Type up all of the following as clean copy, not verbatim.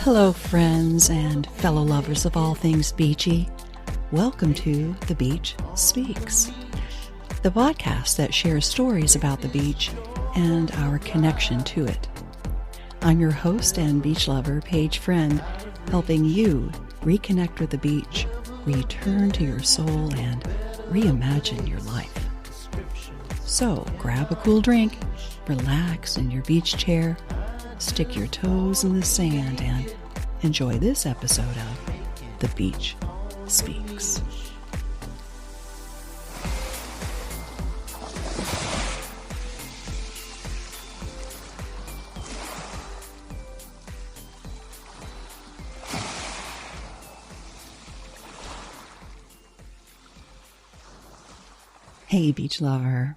Hello, friends and fellow lovers of all things beachy. Welcome to The Beach Speaks, the podcast that shares stories about the beach and our connection to it. I'm your host and beach lover, Paige Friend, helping you reconnect with the beach, return to your soul, and reimagine your life. So grab a cool drink, relax in your beach chair, stick your toes in the sand, and enjoy this episode of The Beach Speaks. Hey, beach lover.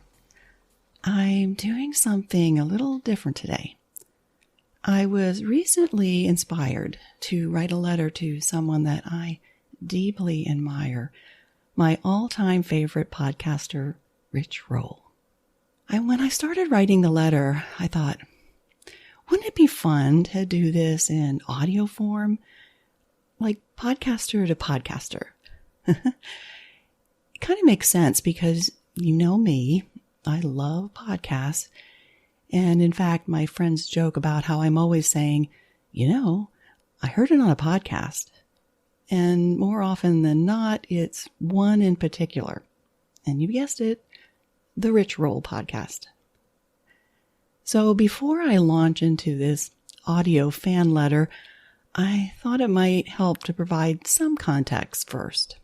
I'm doing something a little different today. I was recently inspired to write a letter to someone that I deeply admire, my all-time favorite podcaster, Rich Roll. And when I started writing the letter, I thought, wouldn't it be fun to do this in audio form? Like podcaster to podcaster. It kind of makes sense because you know me, I love podcasts. And in fact, my friends joke about how I'm always saying, I heard it on a podcast. And more often than not, it's one in particular. And you guessed it, the Rich Roll podcast. So before I launch into this audio fan letter, I thought it might help to provide some context first.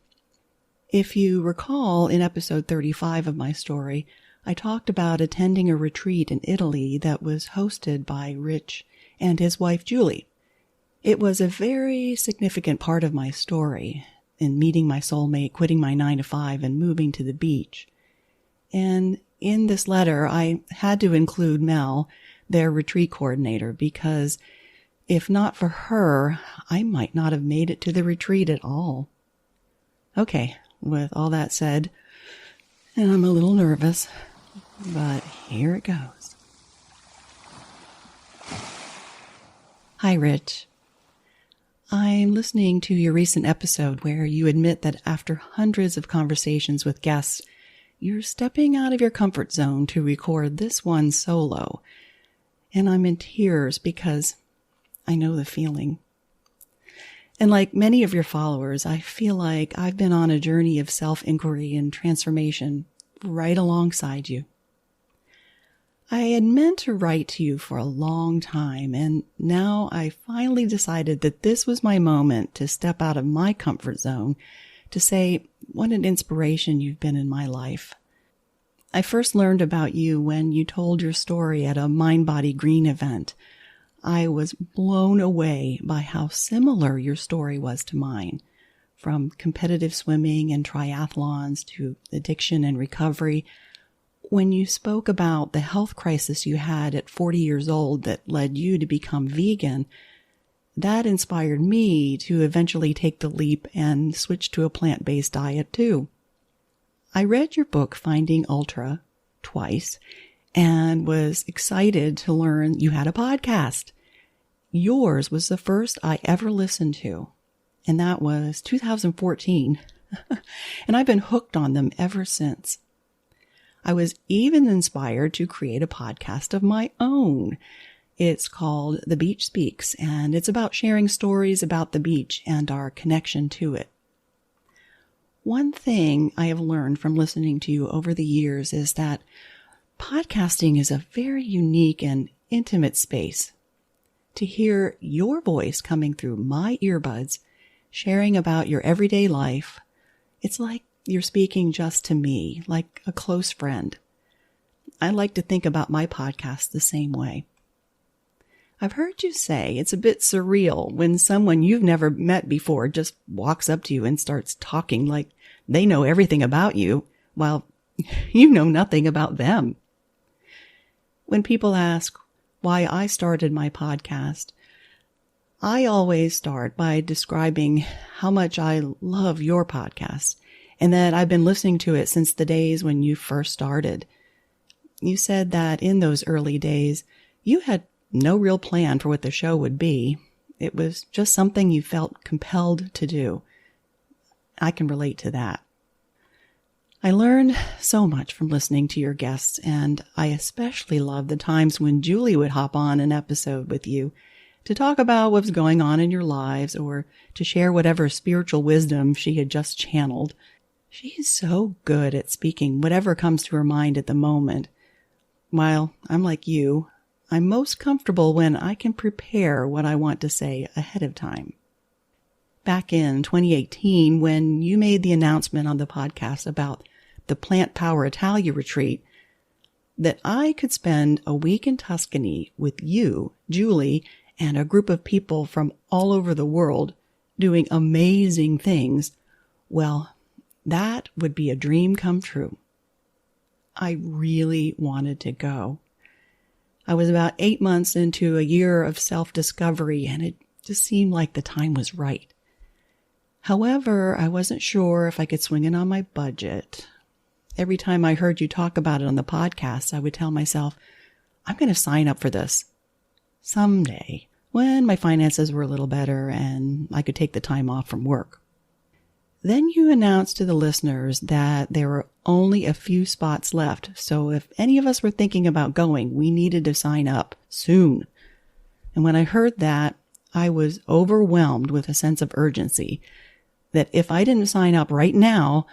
If you recall, in episode 35 of my story, I talked about attending a retreat in Italy that was hosted by Rich and his wife, Julie. It was a very significant part of my story in meeting my soulmate, quitting my 9-to-5, and moving to the beach. And in this letter, I had to include Mel, their retreat coordinator, because if not for her, I might not have made it to the retreat at all. Okay, with all that said, and I'm a little nervous, but here it goes. Hi, Rich. I'm listening to your recent episode where you admit that after hundreds of conversations with guests, you're stepping out of your comfort zone to record this one solo. And I'm in tears because I know the feeling. And like many of your followers, I feel like I've been on a journey of self-inquiry and transformation right alongside you. I had meant to write to you for a long time, and now I finally decided that this was my moment to step out of my comfort zone to say what an inspiration you've been in my life. I first learned about you when you told your story at a Mind Body Green event. I was blown away by how similar your story was to mine, from competitive swimming and triathlons to addiction and recovery. When you spoke about the health crisis you had at 40 years old that led you to become vegan, that inspired me to eventually take the leap and switch to a plant-based diet too. I read your book, Finding Ultra, twice, and was excited to learn you had a podcast. Yours was the first I ever listened to, and that was 2014, and I've been hooked on them ever since. I was even inspired to create a podcast of my own. It's called The Beach Speaks, and it's about sharing stories about the beach and our connection to it. One thing I have learned from listening to you over the years is that podcasting is a very unique and intimate space. To hear your voice coming through my earbuds, sharing about your everyday life, it's like you're speaking just to me, like a close friend. I like to think about my podcast the same way. I've heard you say it's a bit surreal when someone you've never met before just walks up to you and starts talking like they know everything about you, while you know nothing about them. When people ask why I started my podcast, I always start by describing how much I love your podcast and that I've been listening to it since the days when you first started. You said that in those early days, you had no real plan for what the show would be, It was just something you felt compelled to do. I can relate to that. I learned so much from listening to your guests, and I especially love the times when Julie would hop on an episode with you to talk about what's going on in your lives or to share whatever spiritual wisdom she had just channeled. She is so good at speaking whatever comes to her mind at the moment. While I'm like you, I'm most comfortable when I can prepare what I want to say ahead of time. Back in 2018, when you made the announcement on the podcast about the Plant Power Italia retreat, that I could spend a week in Tuscany with you, Julie, and a group of people from all over the world doing amazing things, well, that would be a dream come true. I really wanted to go. I was about 8 months into a year of self-discovery, and it just seemed like the time was right. However, I wasn't sure if I could swing it on my budget. Every time I heard you talk about it on the podcast, I would tell myself, I'm going to sign up for this someday when my finances were a little better and I could take the time off from work. Then you announced to the listeners that there were only a few spots left, so if any of us were thinking about going, we needed to sign up soon. And when I heard that, I was overwhelmed with a sense of urgency that if I didn't sign up right now,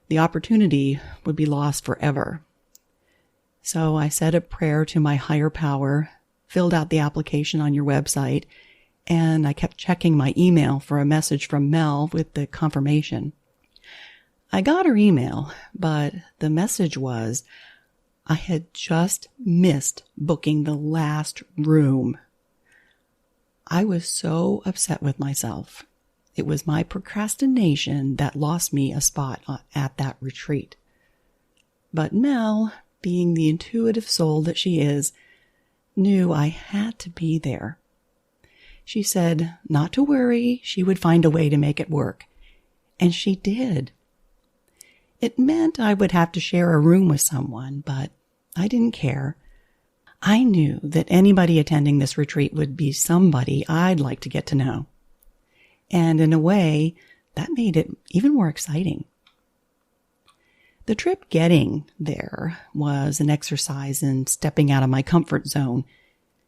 the opportunity would be lost forever. So I said a prayer to my higher power, filled out the application on your website, and I kept checking my email for a message from Mel with the confirmation. I got her email, but the message was, I had just missed booking the last room. I was so upset with myself. It was my procrastination that lost me a spot at that retreat. But Mel, being the intuitive soul that she is, knew I had to be there. She said not to worry, she would find a way to make it work. And she did. It meant I would have to share a room with someone, but I didn't care. I knew that anybody attending this retreat would be somebody I'd like to get to know. And in a way, that made it even more exciting. The trip getting there was an exercise in stepping out of my comfort zone.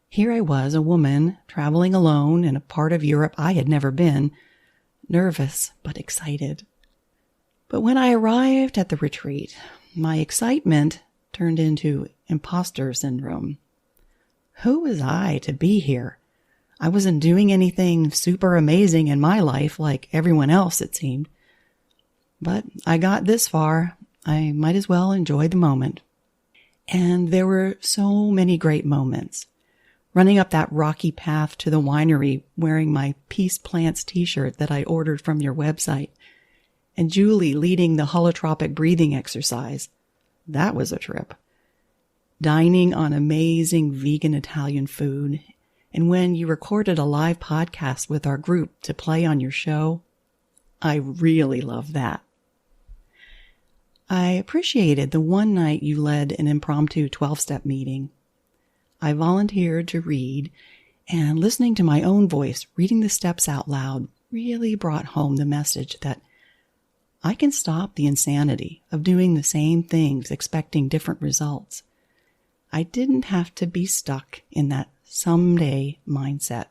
Here I was, a woman, traveling alone in a part of Europe I had never been, nervous but excited. But when I arrived at the retreat, my excitement turned into imposter syndrome. Who was I to be here? I wasn't doing anything super amazing in my life like everyone else, it seemed. But I got this far. I might as well enjoy the moment. And there were so many great moments. Running up that rocky path to the winery wearing my Peace Plants t-shirt that I ordered from your website. And Julie leading the holotropic breathing exercise. That was a trip. Dining on amazing vegan Italian food. And when you recorded a live podcast with our group to play on your show, I really loved that. I appreciated the one night you led an impromptu 12-step meeting. I volunteered to read, and listening to my own voice, reading the steps out loud, really brought home the message that I can stop the insanity of doing the same things, expecting different results. I didn't have to be stuck in that someday mindset.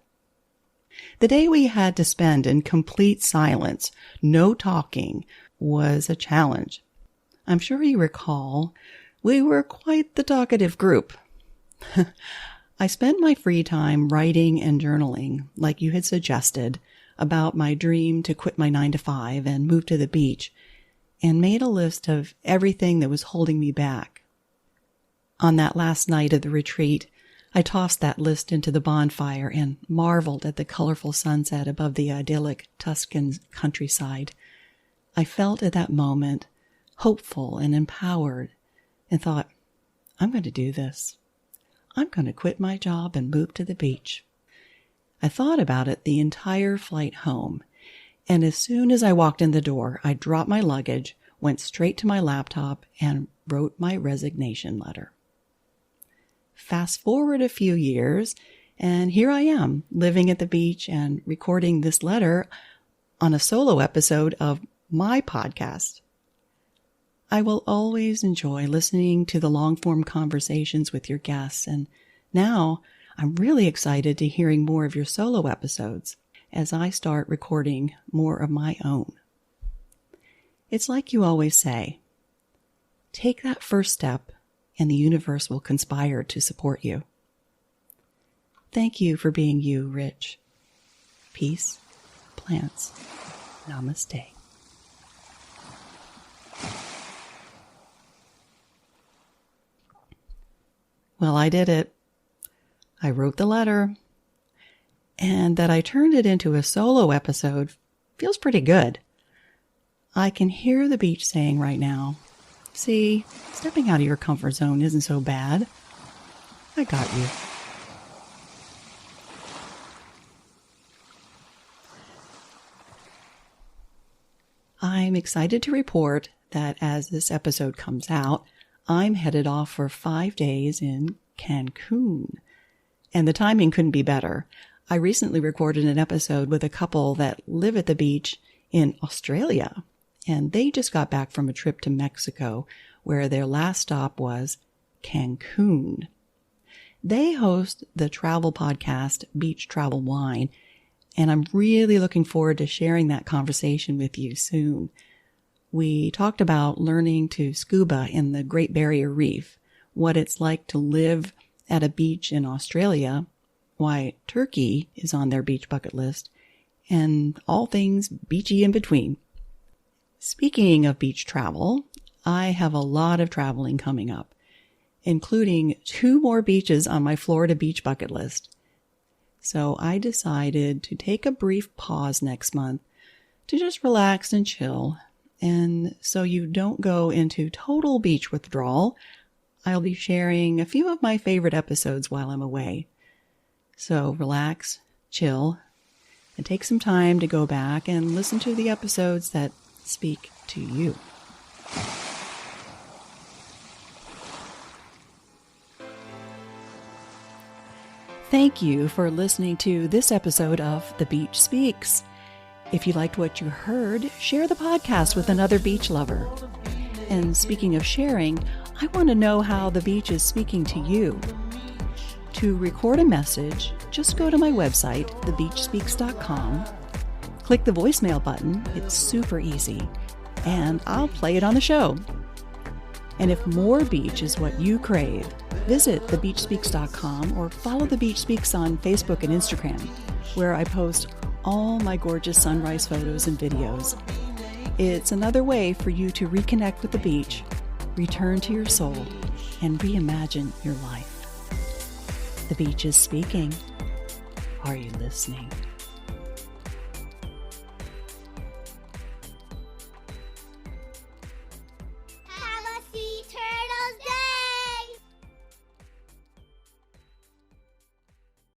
The day we had to spend in complete silence, no talking, was a challenge. I'm sure you recall, we were quite the talkative group. I spent my free time writing and journaling, like you had suggested, about my dream to quit my 9-to-5 and move to the beach, and made a list of everything that was holding me back. On that last night of the retreat, I tossed that list into the bonfire and marveled at the colorful sunset above the idyllic Tuscan countryside. I felt at that moment hopeful and empowered and thought, I'm going to do this. I'm going to quit my job and move to the beach. I thought about it the entire flight home, and as soon as I walked in the door, I dropped my luggage, went straight to my laptop, and wrote my resignation letter. Fast forward a few years, And here I am, living at the beach and recording this letter on a solo episode of my podcast. I will always enjoy listening to the long-form conversations with your guests, and now I'm really excited to hearing more of your solo episodes as I start recording more of my own. It's like you always say, take that first step and the universe will conspire to support you. Thank you for being you, Rich. Peace, plants, namaste. Well, I did it. I wrote the letter, and that I turned it into a solo episode feels pretty good. I can hear the beach saying right now, see, stepping out of your comfort zone isn't so bad. I got you. I'm excited to report that as this episode comes out, I'm headed off for 5 days in Cancun. And the timing couldn't be better. I recently recorded an episode with a couple that live at the beach in Australia, and they just got back from a trip to Mexico where their last stop was Cancun. They host the travel podcast Beach Travel Wine, and I'm really looking forward to sharing that conversation with you soon. We talked about learning to scuba in the Great Barrier Reef, what it's like to live at a beach in Australia, why Turkey is on their beach bucket list, and all things beachy in between. Speaking of beach travel, I have a lot of traveling coming up, including 2 more beaches on my Florida beach bucket list. So I decided to take a brief pause next month to just relax and chill. And so you don't go into total beach withdrawal, I'll be sharing a few of my favorite episodes while I'm away. So relax, chill, and take some time to go back and listen to the episodes that speak to you. Thank you for listening to this episode of The Beach Speaks. If you liked what you heard, share the podcast with another beach lover. And speaking of sharing, I want to know how the beach is speaking to you. To record a message, just go to my website, thebeachspeaks.com, click the voicemail button, it's super easy, and I'll play it on the show. And if more beach is what you crave, visit thebeachspeaks.com or follow The Beach Speaks on Facebook and Instagram, where I post all my gorgeous sunrise photos and videos. It's another way for you to reconnect with the beach, return to your soul, and reimagine your life. The beach is speaking. Are you listening?